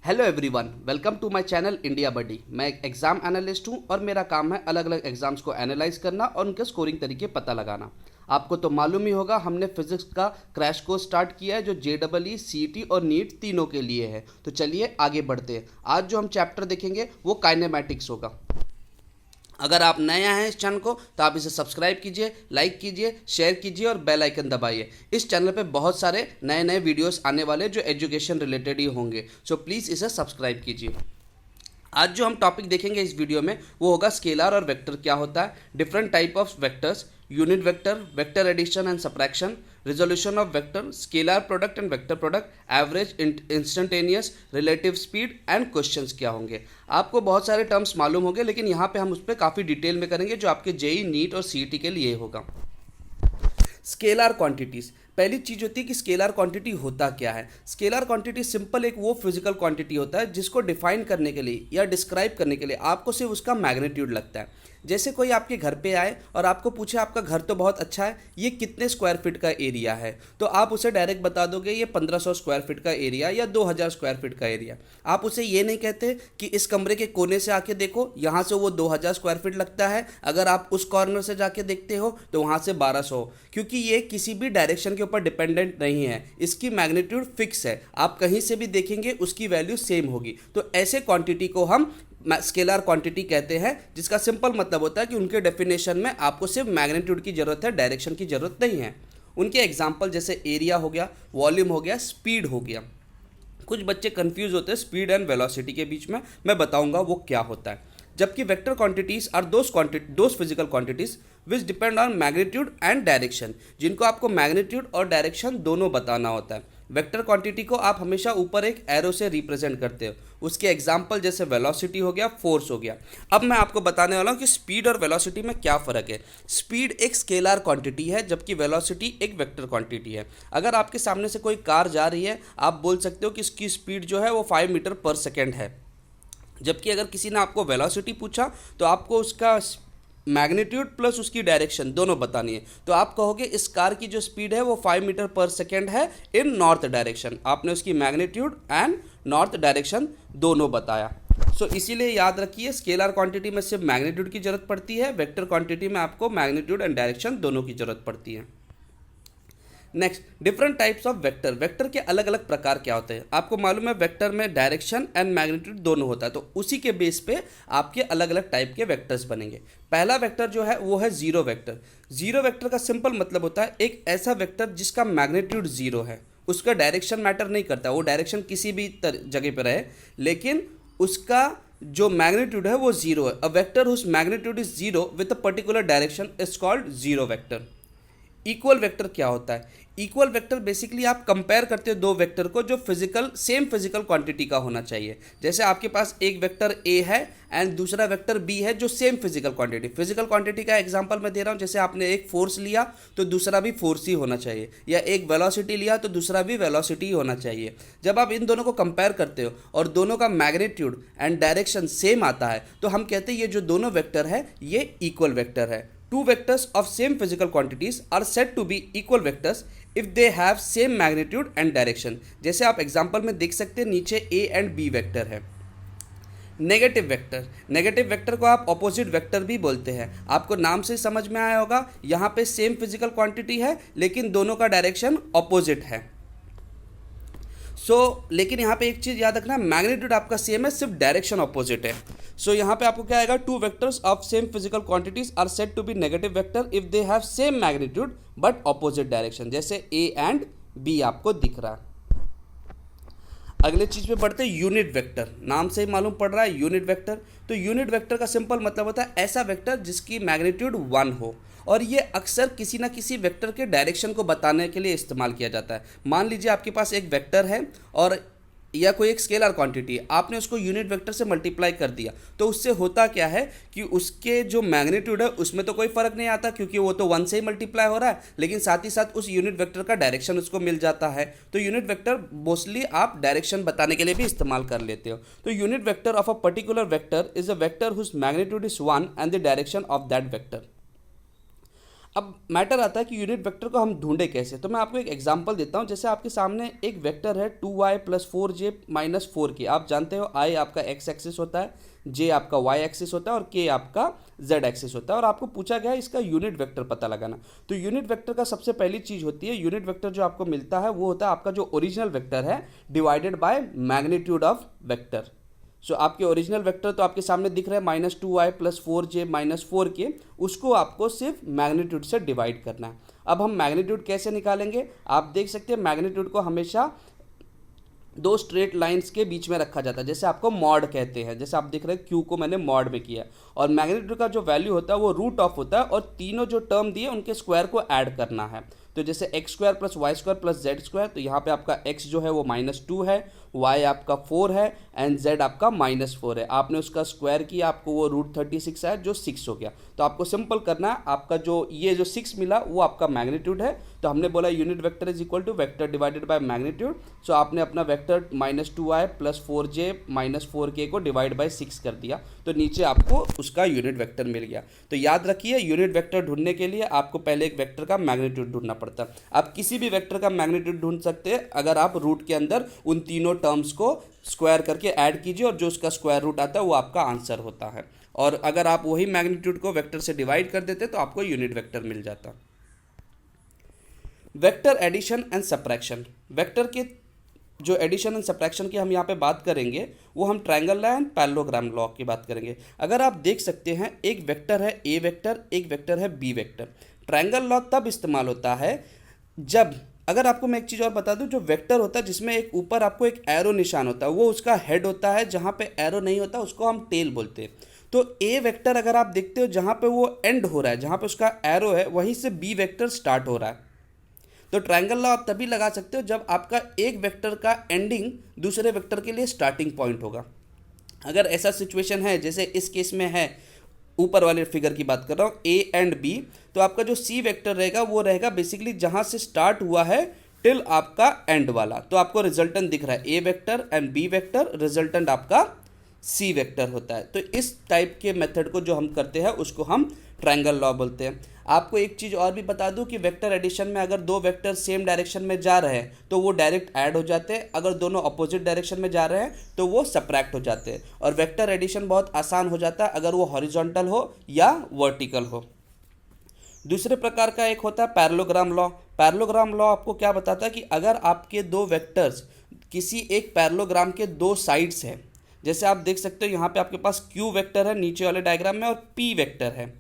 Hello everyone, welcome to my channel India buddy. मैं एक exam analyst हूं और मेरा काम है अलग अलग एग्जाम्स को एनालाइज करना और उनके स्कोरिंग तरीके पता लगाना। आपको तो मालूम ही होगा, हमने फिजिक्स का क्रैश कोर्स स्टार्ट किया है जो JEE, CET और नीट तीनों के लिए है। तो चलिए आगे बढ़ते हैं। आज जो हम चैप्टर देखेंगे वो काइनेमैटिक्स होगा। अगर आप नए हैं इस चैनल को तो आप इसे सब्सक्राइब कीजिए, लाइक कीजिए, शेयर कीजिए और बेल आइकन दबाइए। इस चैनल पे बहुत सारे नए नए वीडियोस आने वाले जो एजुकेशन रिलेटेड ही होंगे, सो प्लीज़ इसे सब्सक्राइब कीजिए। आज जो हम टॉपिक देखेंगे इस वीडियो में वो होगा स्केलर और वेक्टर क्या होता है, different type of vectors, unit vector, vector addition and subtraction, resolution of vector, scalar product and vector product, average, instantaneous, relative speed and questions क्या होंगे। आपको बहुत सारे टर्म्स मालूम होंगे लेकिन यहाँ पे हम उस पर काफ़ी डिटेल में करेंगे जो आपके JEE, नीट और CET के लिए होगा। स्केलर क्वांटिटीज़, पहली चीज़ होती है कि स्केलर क्वांटिटी होता क्या है। स्केलर क्वांटिटी सिंपल एक वो फिजिकल क्वांटिटी होता है जिसको डिफाइन करने के लिए या डिस्क्राइब करने के लिए आपको सिर्फ उसका मैग्नीट्यूड लगता है। जैसे कोई आपके घर पे आए और आपको पूछे आपका घर तो बहुत अच्छा है, ये कितने स्क्वायर फीट का एरिया है, तो आप उसे डायरेक्ट बता दोगे ये 1500 स्क्वायर फीट का एरिया या 2000 स्क्वायर फीट का एरिया। आप उसे ये नहीं कहते कि इस कमरे के कोने से आके देखो यहाँ से वो 2000 स्क्वायर फीट लगता है, अगर आप उस कॉर्नर से जाके देखते हो तो वहाँ से 1200, क्योंकि ये किसी भी डायरेक्शन के ऊपर डिपेंडेंट नहीं है, इसकी मैग्नीट्यूड फिक्स है, आप कहीं से भी देखेंगे उसकी वैल्यू सेम होगी। तो ऐसे क्वांटिटी को हम स्केलर क्वांटिटी कहते हैं, जिसका सिंपल मतलब होता है कि उनके डेफिनेशन में आपको सिर्फ मैग्नीट्यूड की ज़रूरत है, डायरेक्शन की ज़रूरत नहीं है। उनके एग्जांपल जैसे एरिया हो गया, वॉल्यूम हो गया, स्पीड हो गया। कुछ बच्चे कंफ्यूज होते हैं स्पीड एंड वेलोसिटी के बीच में, मैं बताऊंगा वो क्या होता है। जबकि vector quantities are those physical quantities which depend on magnitude and direction, जिनको आपको मैग्नीट्यूड और डायरेक्शन दोनों बताना होता है। वेक्टर क्वांटिटी को आप हमेशा ऊपर एक एरो से रिप्रेजेंट करते हो। उसके एग्जाम्पल जैसे वेलोसिटी हो गया, फोर्स हो गया। अब मैं आपको बताने वाला हूँ कि स्पीड और वेलोसिटी में क्या फ़र्क है। स्पीड एक स्केलर क्वांटिटी है जबकि वेलोसिटी एक वेक्टर क्वांटिटी है। अगर आपके सामने से कोई कार जा रही है, आप बोल सकते हो कि इसकी स्पीड जो है वो 5 मीटर पर सेकेंड है। जबकि अगर किसी ने आपको वेलोसिटी पूछा तो आपको उसका मैग्नीट्यूड प्लस उसकी डायरेक्शन दोनों बतानी है। तो आप कहोगे इस कार की जो स्पीड है वो 5 मीटर पर सेकेंड है इन नॉर्थ डायरेक्शन। आपने उसकी मैग्नीट्यूड एंड नॉर्थ डायरेक्शन दोनों बताया। सो इसीलिए याद रखिए, स्केलर क्वांटिटी में सिर्फ मैग्नीट्यूड की जरूरत पड़ती है, वेक्टर क्वांटिटी में आपको मैग्नीट्यूड एंड डायरेक्शन दोनों की जरूरत पड़ती है। Next, different types of vector. Vector के अलग अलग प्रकार क्या होते हैं आपको मालूम है। वेक्टर में डायरेक्शन एंड मैग्नीट्यूड दोनों होता है, तो उसी के बेस पे आपके अलग अलग टाइप के वेक्टर्स बनेंगे। पहला वेक्टर जो है वो है जीरो वेक्टर। जीरो वेक्टर का सिंपल मतलब होता है एक ऐसा वेक्टर जिसका मैग्नीट्यूड जीरो है, उसका डायरेक्शन मैटर नहीं करता, वो डायरेक्शन किसी भी जगह पर रहे, लेकिन उसका जो मैग्नीट्यूड है वो जीरो है। A vector whose magnitude is zero with a particular direction is called zero vector. Equal vector क्या होता है। इक्वल वेक्टर बेसिकली आप कंपेयर करते हो दो वेक्टर को जो सेम फिजिकल क्वांटिटी का होना चाहिए। जैसे आपके पास एक वेक्टर A है एंड दूसरा वेक्टर B है जो सेम फिजिकल क्वांटिटी का एग्जांपल मैं दे रहा हूँ। जैसे आपने एक फोर्स लिया तो दूसरा भी फोर्स ही होना चाहिए, या एक वेलोसिटी लिया तो दूसरा भी वेलोसिटी ही होना चाहिए। जब आप इन दोनों को कंपेयर करते हो और दोनों का मैग्नीट्यूड एंड डायरेक्शन सेम आता है तो हम कहते हैं ये जो दोनों वेक्टर है ये इक्वल वेक्टर है। Two vectors of same physical quantities are said to be equal vectors if they have same magnitude and direction। जैसे आप एग्जाम्पल में देख सकते हैं, नीचे A एंड B वेक्टर है। नेगेटिव वेक्टर को आप ऑपोजिट वेक्टर भी बोलते हैं। आपको नाम से समझ में आया होगा, यहाँ पे सेम फिजिकल क्वांटिटी है लेकिन दोनों का डायरेक्शन ऑपोजिट है। लेकिन यहाँ पे एक चीज़ याद रखना, मैग्नीट्यूड आपका सेम है, सिर्फ डायरेक्शन ऑपोजिट है। यहाँ पे आपको क्या आएगा, two vectors of same physical quantities are said to be negative vector if they have same magnitude but opposite direction. जैसे A एंड B आपको दिख रहा है। अगले चीज़ पे बढ़ते हैं, यूनिट वेक्टर। नाम से ही मालूम पड़ रहा है यूनिट वेक्टर। तो यूनिट वेक्टर का सिंपल मतलब होता है ऐसा वेक्टर जिसकी मैग्नीट्यूड 1 हो, और ये अक्सर किसी ना किसी वेक्टर के डायरेक्शन को बताने के लिए इस्तेमाल किया जाता है। मान लीजिए आपके पास एक वेक्टर है और या कोई एक स्केलर क्वांटिटी है, आपने उसको यूनिट वेक्टर से मल्टीप्लाई कर दिया, तो उससे होता क्या है कि उसके जो मैग्नीट्यूड है उसमें तो कोई फर्क नहीं आता क्योंकि वो तो 1 से ही मल्टीप्लाई हो रहा है, लेकिन साथ ही साथ उस यूनिट वेक्टर का डायरेक्शन उसको मिल जाता है। तो यूनिट वेक्टर मोस्टली आप डायरेक्शन बताने के लिए भी इस्तेमाल कर लेते हो। तो unit vector of a particular vector is a vector whose magnitude is 1 and the direction of that vector. अब मैटर आता है कि यूनिट वेक्टर को हम ढूंढे कैसे। तो मैं आपको एक एग्जांपल देता हूं। जैसे आपके सामने एक वेक्टर है 2y + 4j - 4k। आप जानते हो i आपका x एक्सिस होता है, j आपका y एक्सिस होता है और k आपका z एक्सिस होता है। और आपको पूछा गया है इसका यूनिट वेक्टर पता लगाना। तो यूनिट वेक्टर का सबसे पहली चीज़ होती है, यूनिट वेक्टर जो आपको मिलता है वो होता है आपका जो ओरिजिनल वेक्टर है divided by magnitude of vector. So आपके ओरिजिनल वेक्टर तो आपके सामने दिख रहा है -2y + 4j - 4k, उसको आपको सिर्फ मैग्नीट्यूड से डिवाइड करना है। अब हम मैग्नीट्यूड कैसे निकालेंगे, आप देख सकते हैं मैग्नीट्यूड को हमेशा दो स्ट्रेट लाइंस के बीच में रखा जाता है, जैसे आपको मॉड कहते हैं। जैसे आप देख रहे हैं क्यू को मैंने मॉड में किया, और मैग्नीट्यूड का जो वैल्यू होता है वो √ऑफ होता है, और तीनों जो टर्म दिए उनके स्क्वायर को ऐड करना है। तो जैसे x² + y² + z², तो यहाँ पे आपका x जो है वो -2 है, y आपका 4 है एंड z आपका -4 है। आपने उसका स्क्वायर किया, आपको वो √36 आया जो 6 हो गया। तो आपको सिंपल करना है, आपका जो ये जो 6 मिला वो आपका मैग्नीट्यूड है। तो हमने बोला unit vector is equal to vector divided by magnitude. So आपने अपना वेक्टर -2y + 4j - 4k को डिवाइड बाय 6 कर दिया, तो नीचे आपको उसका यूनिट वेक्टर मिल गया। तो याद रखिए यूनिट वेक्टर ढूंढने के लिए आपको पहले एक वेक्टर का मैग्नीट्यूड ढूंढना पड़ता है। आप किसी भी वेक्टर का मैग्नीट्यूड ढूंढ सकते हैं अगर आप रूट के अंदर उन तीनों टर्म्स को स्क्वायर करके ऐड कीजिए, और जो उसका स्क्वायर रूट आता है वो आपका आंसर होता है। और अगर आप वही मैग्नीट्यूड को वेक्टर से डिवाइड कर देते तो आपको यूनिट वेक्टर मिल जाता। Vector addition and subtraction. Vector के जो एडिशन एंड सब्ट्रैक्शन की हम यहाँ पे बात करेंगे वो हम triangle law and parallelogram law की बात करेंगे। अगर आप देख सकते हैं एक वेक्टर है ए वेक्टर, एक वेक्टर है बी वेक्टर। ट्रायंगल लॉ तब इस्तेमाल होता है जब, अगर आपको मैं एक चीज़ और बता दूं, जो वेक्टर होता है जिसमें एक ऊपर आपको एक एरो निशान होता है वो उसका हेड होता है, जहाँ पे एरो नहीं होता उसको हम टेल बोलते हैं। तो ए वेक्टर अगर आप देखते हो जहाँ पे वो एंड हो रहा है, जहाँ पे उसका एरो है वहीं से बी वेक्टर स्टार्ट हो रहा है। तो ट्रायंगल लॉ आप तभी लगा सकते हो जब आपका एक वेक्टर का एंडिंग दूसरे वेक्टर के लिए स्टार्टिंग पॉइंट होगा। अगर ऐसा सिचुएशन है जैसे इस केस में है, ऊपर वाले फिगर की बात कर रहा हूँ ए एंड बी, तो आपका जो सी वेक्टर रहेगा वो रहेगा बेसिकली जहाँ से स्टार्ट हुआ है टिल आपका एंड वाला। तो आपको रिजल्टेंट दिख रहा है A vector and B vector, resultant आपका सी वेक्टर होता है। तो इस टाइप के मेथड को जो हम करते हैं उसको हम ट्रायंगल लॉ बोलते हैं। आपको एक चीज़ और भी बता दूं कि वेक्टर एडिशन में अगर दो वेक्टर सेम डायरेक्शन में जा रहे हैं तो वो डायरेक्ट ऐड हो जाते हैं, अगर दोनों अपोजिट डायरेक्शन में जा रहे हैं तो वो सब्ट्रैक्ट हो जाते हैं। और वेक्टर एडिशन बहुत आसान हो जाता है अगर वो हॉरिजॉन्टल हो या वर्टिकल हो। दूसरे प्रकार का एक होता है पैरेललोग्राम लॉ। पैरेललोग्राम लॉ आपको क्या बताता है कि अगर आपके दो वेक्टर्स किसी एक पैरेललोग्राम के दो साइड्स हैं, जैसे आप देख सकते हो यहाँ पे आपके पास क्यू वेक्टर है नीचे वाले डायग्राम में और पी वेक्टर है,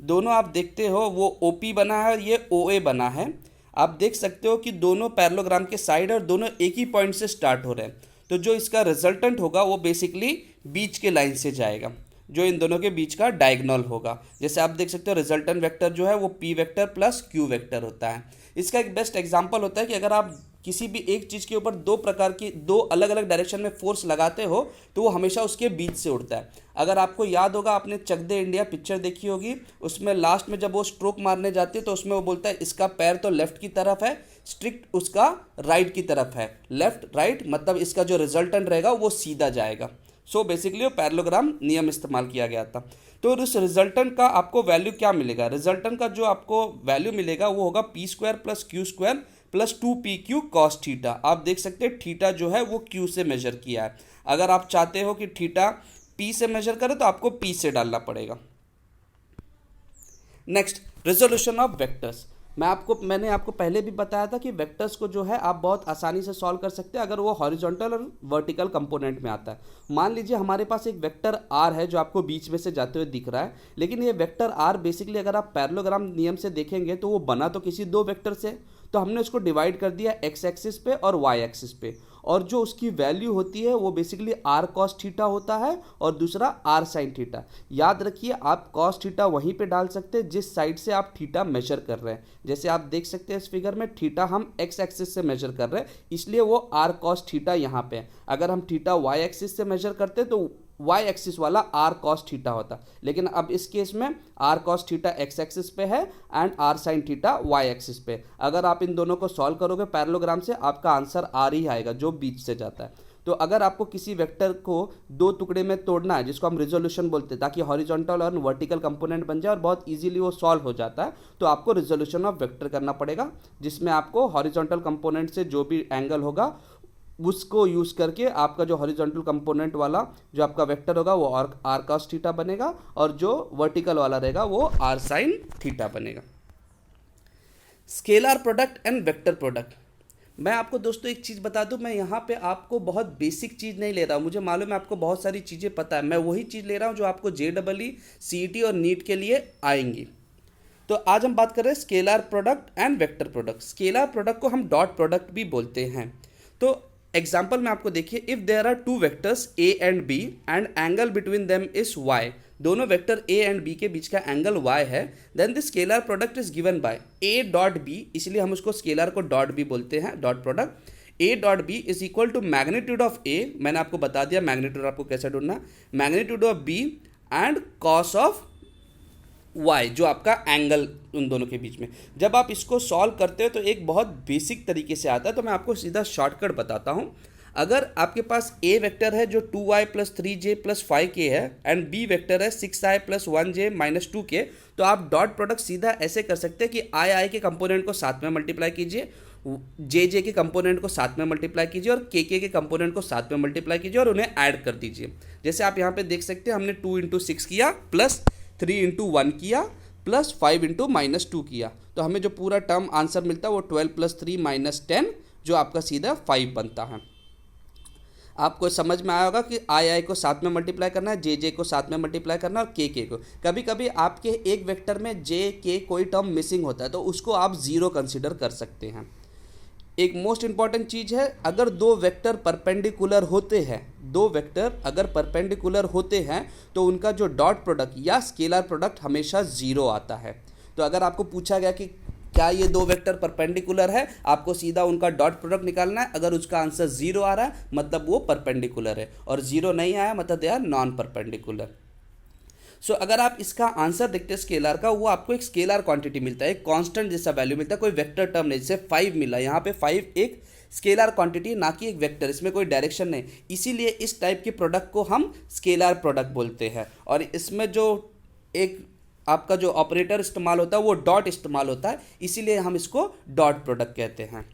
दोनों आप देखते हो वो OP बना है और ये OA बना है। आप देख सकते हो कि दोनों पैरेललोग्राम के साइड और दोनों एक ही पॉइंट से स्टार्ट हो रहे हैं। तो जो इसका रिजल्टेंट होगा वो बेसिकली बीच के लाइन से जाएगा, जो इन दोनों के बीच का डायगोनल होगा। जैसे आप देख सकते हो रिजल्टेंट वेक्टर जो है वो P vector plus Q vector होता है। इसका एक बेस्ट एग्जांपल होता है कि अगर आप किसी भी एक चीज़ के ऊपर दो प्रकार की दो अलग अलग डायरेक्शन में फोर्स लगाते हो तो वो हमेशा उसके बीच से उड़ता है। अगर आपको याद होगा, आपने चक दे इंडिया पिक्चर देखी होगी, उसमें लास्ट में जब वो स्ट्रोक मारने जाती है तो उसमें वो बोलता है इसका पैर तो लेफ्ट की तरफ है, स्ट्रिक्ट उसका राइट की तरफ है। लेफ्ट राइट मतलब इसका जो रिजल्टेंट रहेगा वो सीधा जाएगा। सो बेसिकली वो पैरेललोग्राम नियम इस्तेमाल किया गया था। तो उस रिजल्टेंट का आपको वैल्यू क्या मिलेगा, रिजल्टेंट का जो आपको वैल्यू मिलेगा वो होगा p² + Q² + 2pq cos theta. आप देख सकते हैं थीटा जो है वो Q से मेजर किया है। अगर आप चाहते हो कि थीटा P से मेजर करे तो आपको P से डालना पड़ेगा। Next, resolution of vectors. मैंने आपको पहले भी बताया था कि वेक्टर्स को जो है आप बहुत आसानी से सॉल्व कर सकते हैं अगर वो हॉरिजॉन्टल और वर्टिकल कंपोनेंट में आता है। मान लीजिए हमारे पास एक वेक्टर r है जो आपको बीच में से जाते हुए दिख रहा है, लेकिन ये वेक्टर r बेसिकली अगर आप पैरेललोग्राम नियम से देखेंगे तो वो बना तो किसी दो वेक्टर से, तो हमने उसको डिवाइड कर दिया x एक्सिस पे और y एक्सिस पे, और जो उसकी वैल्यू होती है वो बेसिकली r cos थीटा होता है और दूसरा r sin थीटा। याद रखिए आप cos थीटा वहीं पे डाल सकते हैं जिस साइड से आप थीटा मेजर कर रहे हैं। जैसे आप देख सकते हैं इस फिगर में थीटा हम x एक्सिस से मेजर कर रहे हैं, इसलिए वो r cos थीटा यहाँ पे है। अगर हम थीटा y एक्सिस से मेजर करते तो y एक्सिस वाला r cos थीटा होता, लेकिन अब इस केस में r cos theta x axis पे है and r sin theta y axis पे। अगर आप इन दोनों को सॉल्व करोगे पैरेललोग्राम से आपका आंसर r ही आएगा जो बीच से जाता है। तो अगर आपको किसी वेक्टर को दो टुकड़े में तोड़ना है, जिसको हम रिजोल्यूशन बोलते हैं, ताकि हॉरिजॉन्टल और वर्टिकल कंपोनेंट बन जाए और बहुत इजीली वो सॉल्व हो जाता है, तो आपको रिजोल्यूशन ऑफ वेक्टर करना पड़ेगा, जिसमें आपको हॉरिजॉन्टल कंपोनेंट से जो भी एंगल होगा उसको यूज़ करके आपका जो हॉरिजॉन्टल कंपोनेंट वाला जो आपका वेक्टर होगा वो आर कॉस थीटा बनेगा, और जो वर्टिकल वाला रहेगा वो आर साइन थीटा बनेगा। Scalar product and vector product. मैं आपको दोस्तों एक चीज़ बता दूं, मैं यहाँ पे आपको बहुत बेसिक चीज़ नहीं ले रहा हूँ, मुझे मालूम है आपको बहुत सारी चीज़ें पता है, मैं वही चीज़ ले रहा हूँ जो आपको JEE, CET और नीट के लिए आएंगी। तो आज हम बात कर रहे हैं scalar product and vector product. Scalar product को हम डॉट प्रोडक्ट भी बोलते हैं। तो एग्जाम्पल में आपको देखिए, if there are two vectors A and B and angle between them is y, दोनों वेक्टर ए एंड बी के बीच का एंगल y है, then the scalar product is given by a dot b, इसलिए हम उसको स्केलर को डॉट b बोलते हैं, dot product. a dot b is equal to magnitude of a, मैंने आपको बता दिया मैग्नीट्यूड आपको कैसे ढूंढना, magnitude of b and cos of y, जो आपका एंगल उन दोनों के बीच में। जब आप इसको सॉल्व करते हो तो एक बहुत बेसिक तरीके से आता है, तो मैं आपको सीधा शॉर्टकट बताता हूँ। अगर आपके पास a वेक्टर है जो 2y plus 3j plus 5k है एंड b वेक्टर है 6i plus 1j minus 2k, तो आप डॉट प्रोडक्ट सीधा ऐसे कर सकते हैं कि i के कंपोनेंट को साथ में मल्टीप्लाई कीजिए, j के कंपोनेंट को साथ में मल्टीप्लाई कीजिए और k के कंपोनेंट को साथ में मल्टीप्लाई कीजिए और उन्हें ऐड कर दीजिए। जैसे आप यहाँ पे देख सकते हैं, हमने 2 इंटू 6 किया प्लस 3 इंटू 1 किया प्लस 5 इंटू माइनस 2 किया, तो हमें जो पूरा टर्म आंसर मिलता है वो 12 प्लस 3 माइनस 10, जो आपका सीधा 5 बनता है। आपको समझ में आया होगा कि आई को साथ में मल्टीप्लाई करना है, जे को साथ में मल्टीप्लाई करना है और के को। कभी कभी आपके एक वेक्टर में जे के कोई टर्म मिसिंग होता है तो उसको आप ज़ीरो कंसीडर कर सकते हैं। एक मोस्ट इंपॉर्टेंट चीज़ है, अगर दो वेक्टर परपेंडिकुलर होते हैं, दो वेक्टर अगर परपेंडिकुलर होते हैं तो उनका जो डॉट प्रोडक्ट या स्केलर प्रोडक्ट हमेशा ज़ीरो आता है। तो अगर आपको पूछा गया कि क्या ये दो वेक्टर परपेंडिकुलर है, आपको सीधा उनका डॉट प्रोडक्ट निकालना है। अगर उसका आंसर 0 आ रहा है मतलब वो परपेंडिकुलर है, और 0 नहीं आया मतलब दे आर नॉन परपेंडिकुलर। सो अगर आप इसका आंसर देखते हैं स्केलर का, वो आपको एक स्केलर क्वांटिटी मिलता है, एक कांस्टेंट जैसा वैल्यू मिलता है, कोई वेक्टर टर्म नहीं। जैसे 5 मिला, यहाँ पे 5 एक स्केलर क्वांटिटी ना कि एक वेक्टर, इसमें कोई डायरेक्शन नहीं, इसीलिए इस टाइप के प्रोडक्ट को हम स्केलर प्रोडक्ट बोलते हैं। और इसमें जो एक आपका जो ऑपरेटर इस्तेमाल होता है वो डॉट इस्तेमाल होता है, इसीलिए हम इसको डॉट प्रोडक्ट कहते हैं।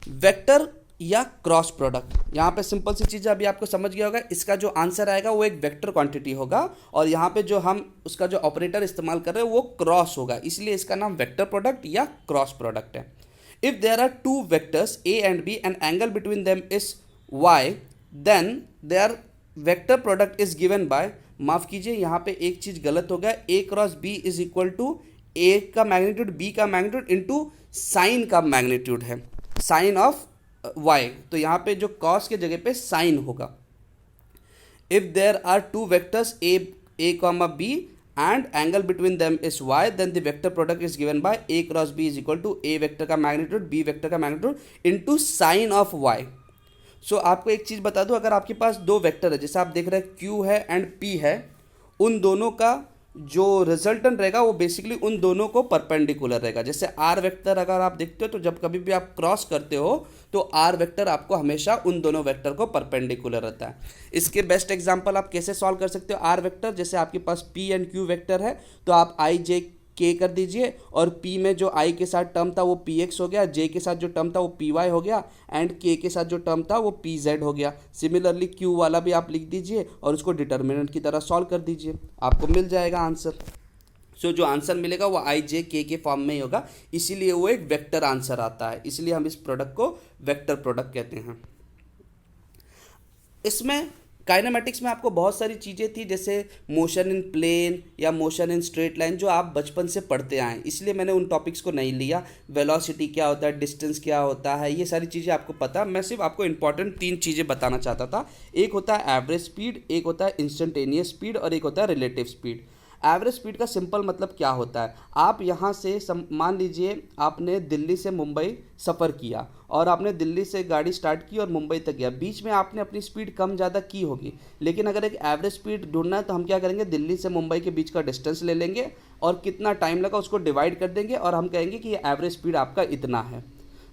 वेक्टर या क्रॉस प्रोडक्ट, यहाँ पे सिंपल सी चीज़ अभी आपको समझ गया होगा, इसका जो आंसर आएगा वो एक वेक्टर क्वांटिटी होगा और यहाँ पे जो हम उसका जो ऑपरेटर इस्तेमाल कर रहे हैं वो क्रॉस होगा, इसलिए इसका नाम वेक्टर प्रोडक्ट या क्रॉस प्रोडक्ट है। If there are two vectors A and B and angle between them is Y, then there vector product is given by, माफ़ कीजिए यहाँ पे एक चीज़ गलत हो गया, A cross B is equal to A का मैग्नीट्यूड बी का मैग्नीट्यूड इंटू साइन का मैग्नीट्यूड है, साइन ऑफ वाई, तो यहाँ पे जो कॉस के जगह पे साइन होगा। If there are two vectors A comma B and angle between them is Y, then the vector product is given by A cross B is equal to A vector का magnitude B vector का magnitude into sine of Y. So आपको एक चीज़ बता दूं, अगर आपके पास दो vector है, जैसे आप देख रहे हैं Q है एंड P है, उन दोनों का जो रिजल्टेंट रहेगा वो बेसिकली उन दोनों को परपेंडिकुलर रहेगा। जैसे R वेक्टर अगर आप देखते हो तो जब कभी भी आप क्रॉस करते हो तो R वेक्टर आपको हमेशा उन दोनों वेक्टर को परपेंडिकुलर रहता है। इसके बेस्ट एग्जांपल आप कैसे सॉल्व कर सकते हो R वेक्टर, जैसे आपके पास P एंड Q वेक्टर है तो आप I J K कर दीजिए, और P में जो I के साथ टर्म था वो PX हो गया, J के साथ जो टर्म था वो PY हो गया एंड K के साथ जो टर्म था वो PZ हो गया। सिमिलरली Q वाला भी आप लिख दीजिए और उसको डिटर्मिनेंट की तरह सॉल्व कर दीजिए, आपको मिल जाएगा आंसर। सो जो आंसर मिलेगा वो I J K के फॉर्म में ही होगा, इसीलिए वो एक वेक्टर आंसर आता है, इसलिए हम इस प्रोडक्ट को वेक्टर प्रोडक्ट कहते हैं। इसमें काइनेमेटिक्स में आपको बहुत सारी चीज़ें थी, जैसे मोशन इन प्लेन या मोशन इन स्ट्रेट लाइन, जो आप बचपन से पढ़ते आए, इसलिए मैंने उन टॉपिक्स को नहीं लिया। वेलोसिटी क्या होता है, डिस्टेंस क्या होता है, ये सारी चीज़ें आपको पता। मैं सिर्फ आपको इंपॉर्टेंट 3 चीज़ें बताना चाहता था। एक होता है एवरेज स्पीड, एक होता है इंस्टेंटेनियस स्पीड और एक होता है रिलेटिव स्पीड। एवरेज स्पीड का सिंपल मतलब क्या होता है, आप यहाँ से मान लीजिए आपने दिल्ली से मुंबई सफ़र किया और आपने दिल्ली से गाड़ी स्टार्ट की और मुंबई तक गया, बीच में आपने अपनी स्पीड कम ज़्यादा की होगी, लेकिन अगर एक एवरेज स्पीड ढूंढना है तो हम क्या करेंगे, दिल्ली से मुंबई के बीच का डिस्टेंस ले लेंगे और कितना टाइम लगा उसको डिवाइड कर देंगे और हम कहेंगे कि ये एवरेज स्पीड आपका इतना है।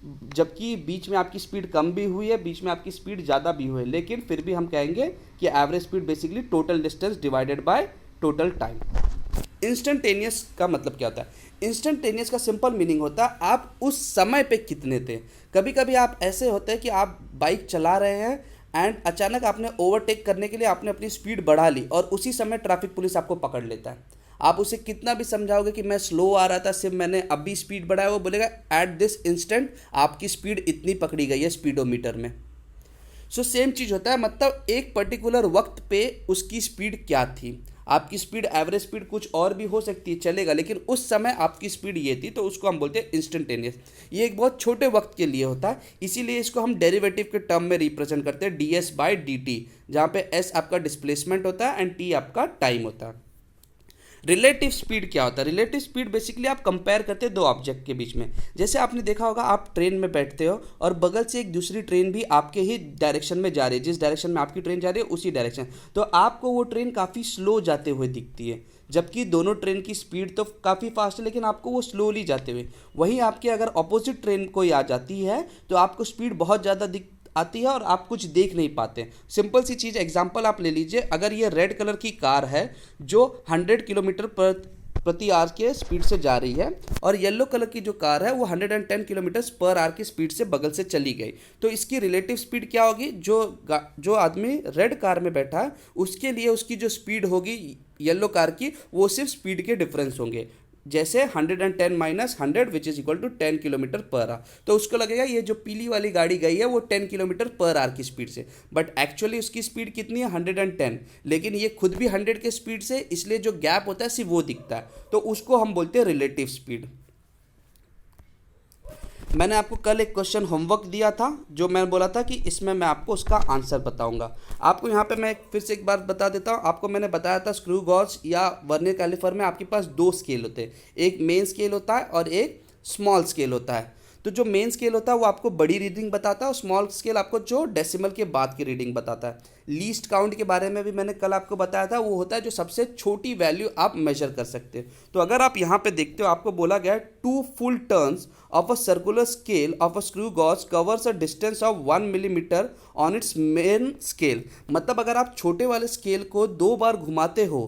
जबकि बीच में आपकी स्पीड कम भी हुई है, बीच में आपकी स्पीड ज़्यादा भी हुई है, लेकिन फिर भी हम कहेंगे कि average speed basically total distance divided by total time. Instantaneous का मतलब क्या होता है? इंस्टेंटेनियस का सिंपल मीनिंग होता है आप उस समय पे कितने थे। कभी कभी आप ऐसे होते हैं कि आप बाइक चला रहे हैं एंड अचानक आपने ओवरटेक करने के लिए आपने अपनी स्पीड बढ़ा ली और उसी समय ट्रैफिक पुलिस आपको पकड़ लेता है। आप उसे कितना भी समझाओगे कि मैं स्लो आ रहा था, सिर्फ मैंने अभी स्पीड बढ़ाया, वो बोलेगा एट दिस इंस्टेंट आपकी स्पीड इतनी पकड़ी गई है स्पीडोमीटर में। सो सेम चीज़ होता है, मतलब एक पर्टिकुलर वक्त पे उसकी स्पीड क्या थी। आपकी स्पीड एवरेज स्पीड कुछ और भी हो सकती है, चलेगा, लेकिन उस समय आपकी स्पीड ये थी, तो उसको हम बोलते हैं इंस्टेंटेनियस। ये एक बहुत छोटे वक्त के लिए होता है, इसीलिए इसको हम डेरिवेटिव के टर्म में रिप्रेजेंट करते हैं ds/dt, जहाँ पे s आपका डिस्प्लेसमेंट होता है एंड t आपका टाइम होता है। रिलेटिव स्पीड क्या होता है? रिलेटिव स्पीड बेसिकली आप कंपेयर करते हैं दो ऑब्जेक्ट के बीच में। जैसे आपने देखा होगा, आप ट्रेन में बैठते हो और बगल से एक दूसरी ट्रेन भी आपके ही डायरेक्शन में जा रही है, जिस डायरेक्शन में आपकी ट्रेन जा रही है उसी डायरेक्शन, तो आपको वो ट्रेन काफ़ी स्लो जाते हुए दिखती है, जबकि दोनों ट्रेन की स्पीड तो काफ़ी फास्ट है, लेकिन आपको वो स्लोली जाते हुए। वहीं आपके अगर अपोजिट ट्रेन कोई आ जाती है तो आपको स्पीड बहुत ज़्यादा दिख आती है और आप कुछ देख नहीं पाते। सिंपल सी चीज़, एग्जांपल आप ले लीजिए, अगर ये रेड कलर की कार है जो 100 किलोमीटर प्रति आवर के स्पीड से जा रही है और येलो कलर की जो कार है वो 110 किलोमीटर पर आवर की स्पीड से बगल से चली गई, तो इसकी रिलेटिव स्पीड क्या होगी? जो आदमी रेड कार में बैठा है उसके लिए उसकी जो स्पीड होगी येलो कार की, वो सिर्फ स्पीड के डिफरेंस होंगे। जैसे 110 minus 100 which is equal to 10 kilometre per hour, तो उसको लगेगा ये जो पीली वाली गाड़ी गई है वो 10 किलोमीटर पर आवर की स्पीड से, बट एक्चुअली उसकी स्पीड कितनी है? 110, लेकिन ये खुद भी 100 के स्पीड से, इसलिए जो गैप होता है सिर्फ वो दिखता है, तो उसको हम बोलते हैं रिलेटिव स्पीड। मैंने आपको कल एक क्वेश्चन होमवर्क दिया था, जो मैंने बोला था कि इसमें मैं आपको उसका आंसर बताऊंगा। आपको यहाँ पे मैं फिर से एक बार बता देता हूँ। आपको मैंने बताया था स्क्रू गॉज या वर्नियर कैलिपर में आपके पास दो स्केल होते हैं, एक मेन स्केल होता है और एक स्मॉल स्केल होता है। तो जो मेन स्केल होता है वो आपको बड़ी रीडिंग बताता है और स्मॉल स्केल आपको जो डेसिमल के बाद की रीडिंग बताता है। लीस्ट काउंट के बारे में भी मैंने कल आपको बताया था, वो होता है जो सबसे छोटी वैल्यू आप मेजर कर सकते हैं। तो अगर आप यहाँ पे देखते हो, आपको बोला गया है 2 full turns of a circular scale of a screw gauge covers a distance of 1 millimeter on its main scale। मतलब अगर आप छोटे वाले स्केल को 2 बार घुमाते हो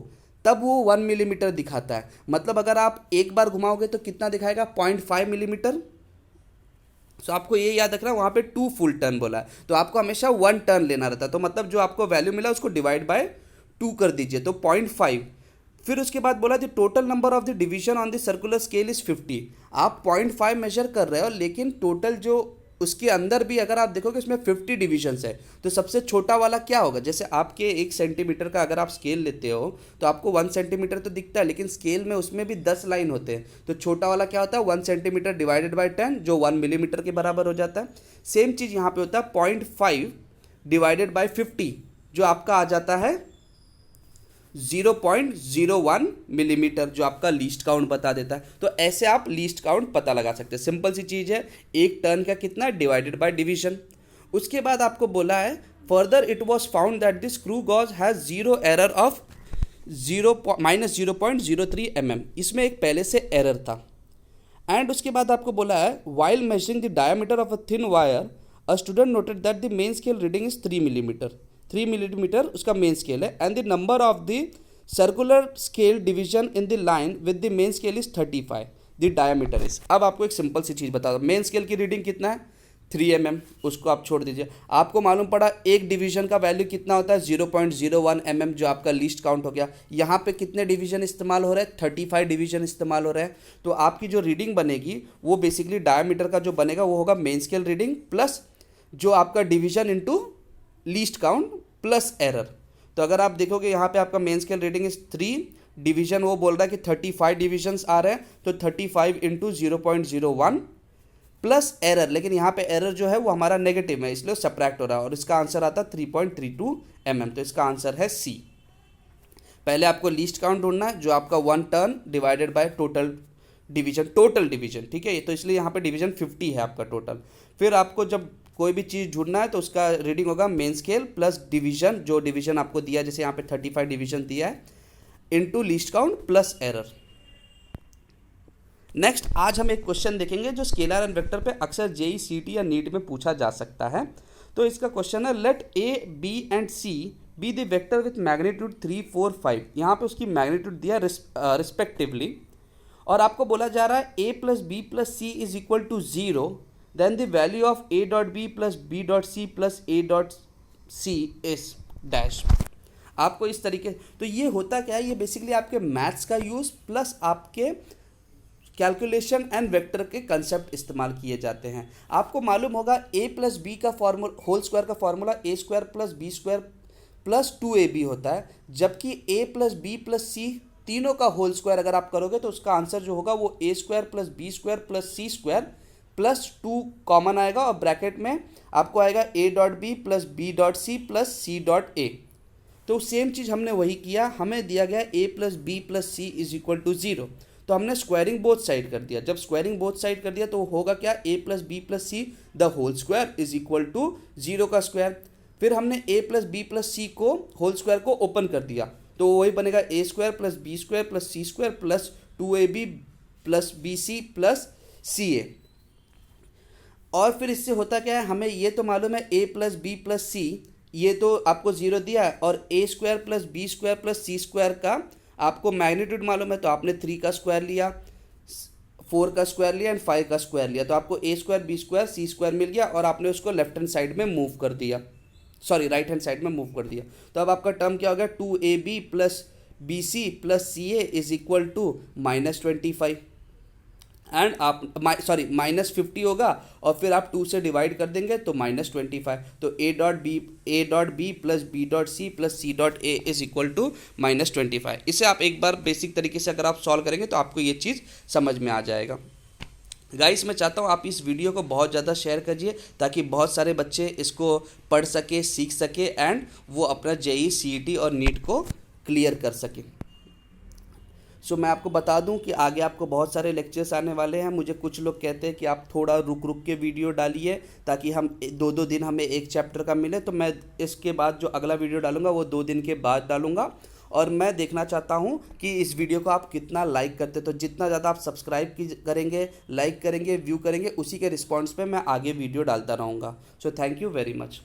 तब वो 1 मिलीमीटर दिखाता है। मतलब अगर आप एक बार घुमाओगे तो कितना दिखाएगा? 0.5 मिलीमीटर। तो आपको ये याद रखना, वहाँ पे 2 full turn बोला है, तो आपको हमेशा 1 टर्न लेना रहता है। तो मतलब जो आपको वैल्यू मिला उसको डिवाइड बाय 2 कर दीजिए, तो 0.5। फिर उसके बाद बोला the total number of the division on the circular scale is 50। आप 0.5 मेजर कर रहे हो, लेकिन टोटल जो उसके अंदर भी अगर आप देखोगे इसमें 50 डिविजन्स है, तो सबसे छोटा वाला क्या होगा? जैसे आपके 1 सेंटीमीटर का अगर आप स्केल लेते हो तो आपको 1 सेंटीमीटर तो दिखता है, लेकिन स्केल में उसमें भी 10 लाइन होते हैं, तो छोटा वाला क्या होता है? 1 सेंटीमीटर डिवाइडेड बाय 10, जो 1 मिलीमीटर के बराबर हो जाता है। सेम चीज़ यहाँ पे होता है 0.5 डिवाइडेड बाय 50, जो आपका आ जाता है 0.01 मिलीमीटर, जो आपका लीस्ट काउंट बता देता है। तो ऐसे आप लीस्ट काउंट पता लगा सकते हैं। सिंपल सी चीज़ है, एक टर्न का कितना डिवाइडेड बाय डिवीजन। उसके बाद आपको बोला है further it was found that the screw gauge has zero error of -0.03 mm। इसमें एक पहले से एरर था। एंड उसके बाद आपको बोला है while measuring the diameter of a thin wire a student noted that the main scale reading is 3 millimetre. 3 millimetre उसका मेन स्केल है, and the number of the circular scale division in the line with the main scale is 35, the diameter is. अब आपको एक simple सी चीज़ बता दो, main scale की reading कितना है? 3 mm, उसको आप छोड़ दीजिए। आपको मालूम पड़ा एक डिवीजन का वैल्यू कितना होता है? 0.01 mm, जो आपका लीस्ट काउंट हो गया। यहाँ पे कितने डिवीजन इस्तेमाल हो रहे हैं? 35 डिवीजन इस्तेमाल हो रहे हैं। तो आपकी जो रीडिंग बनेगी वो बेसिकली डायमीटर का जो बनेगा वो होगा मेन स्केल रीडिंग प्लस जो आपका division into least count plus error. तो अगर आप देखोगे यहाँ पे आपका main scale reading is 3, division वो बोल रहा है कि 35 डिविजन्स आ रहे हैं, तो 35 इंटू 0.01 प्लस एरर, लेकिन यहाँ पे एरर जो है वो हमारा नेगेटिव है, इसलिए सब्ट्रैक्ट हो रहा है, और इसका आंसर आता है 3.32 mm। तो इसका आंसर है सी। पहले आपको लीस्ट काउंट ढूंढना है, जो आपका 1 turn divided by total division, ठीक है। तो इसलिए यहाँ पे डिवीजन 50 है आपका टोटल। फिर आपको जब कोई भी चीज़ ढूंढना है तो उसका रीडिंग होगा मेन स्केल प्लस डिवीजन, जो डिवीजन आपको दिया, जैसे यहाँ पे 35 डिवीजन दिया है, into least count plus error. Next आज हम एक क्वेश्चन देखेंगे जो स्केलर एंड वेक्टर पे अक्सर जेई सीटी या नीट में पूछा जा सकता है। तो इसका क्वेश्चन है let a b and c be the vector with magnitude 3 4 5। यहाँ पे उसकी मैग्नीट्यूड दिया रिस्पेक्टिवली और आपको बोला जा रहा है A plus B plus C is equal to 0, then the value of A dot B plus B dot C plus A dot C is dash. आपको इस तरीके, तो ये होता क्या है, ये बेसिकली आपके मैथ्स का यूज़ प्लस आपके कैलकुलेशन एंड वेक्टर के कंसेप्ट इस्तेमाल किए जाते हैं। आपको मालूम होगा ए प्लस बी का फॉर्मूला होल स्क्वायर का formula A square plus B square plus 2ab होता है, जबकि A plus B plus C तीनों का होल स्क्वायर अगर आप करोगे तो उसका आंसर जो होगा वो A square plus B square plus C square plus 2 common आएगा और ब्रैकेट में आपको आएगा A dot B plus B dot C plus C dot A. तो सेम चीज़ हमने वही किया, हमें दिया गया A plus B plus C is equal to 0, तो हमने स्क्वायरिंग बोथ साइड कर दिया। जब स्क्वायरिंग बोथ साइड कर दिया तो होगा क्या, A plus B plus C the whole square is equal to 0 का स्क्वायर। फिर हमने A plus B plus C को होल स्क्वायर को ओपन कर दिया तो वही बनेगा A square plus B square plus C square plus 2ab plus B C plus C A. और फिर इससे होता क्या है, हमें ये तो मालूम है A plus B plus C, ये तो आपको 0 दिया है, और A square plus B square plus C square का आपको मैग्नीट्यूड मालूम है, तो आपने 3 का स्क्वायर लिया, 4 का स्क्वायर लिया एंड 5 का स्क्वायर लिया, तो आपको ए स्क्वायर बी स्क्वायर सी स्क्वायर मिल गया और आपने उसको लेफ्ट हैंड साइड में मूव कर दिया, सॉरी राइट हैंड साइड में मूव कर दिया। तो अब आपका टर्म क्या हो गया, 2ab plus B C plus C a is equal to -25 and आप -50 होगा और फिर आप 2 से डिवाइड कर देंगे तो -25, तो a dot B plus B dot C plus C dot a is equal to -25। इसे आप एक बार बेसिक तरीके से अगर आप सॉल्व करेंगे तो आपको ये चीज़ समझ में आ जाएगा। गाइस मैं चाहता हूँ आप इस वीडियो को बहुत ज़्यादा शेयर करिए ताकि बहुत सारे बच्चे इसको पढ़ सके, सीख सके एंड वो अपना जेई सीईटी और नीट को क्लियर कर सके। सो मैं आपको बता दूं कि आगे आपको बहुत सारे लेक्चर्स आने वाले हैं। मुझे कुछ लोग कहते हैं कि आप थोड़ा रुक के वीडियो डालिए ताकि हम 2-2 दिन हमें एक चैप्टर का मिले, तो मैं इसके बाद जो अगला वीडियो डालूंगा वो 2 दिन के बाद डालूंगा। और मैं देखना चाहता हूं कि इस वीडियो को आप कितना लाइक करते, तो जितना ज़्यादा आप सब्सक्राइब करेंगे, लाइक करेंगे, व्यू करेंगे, उसी के रिस्पॉन्स पे मैं आगे वीडियो डालता रहूँगा। So thank you very much.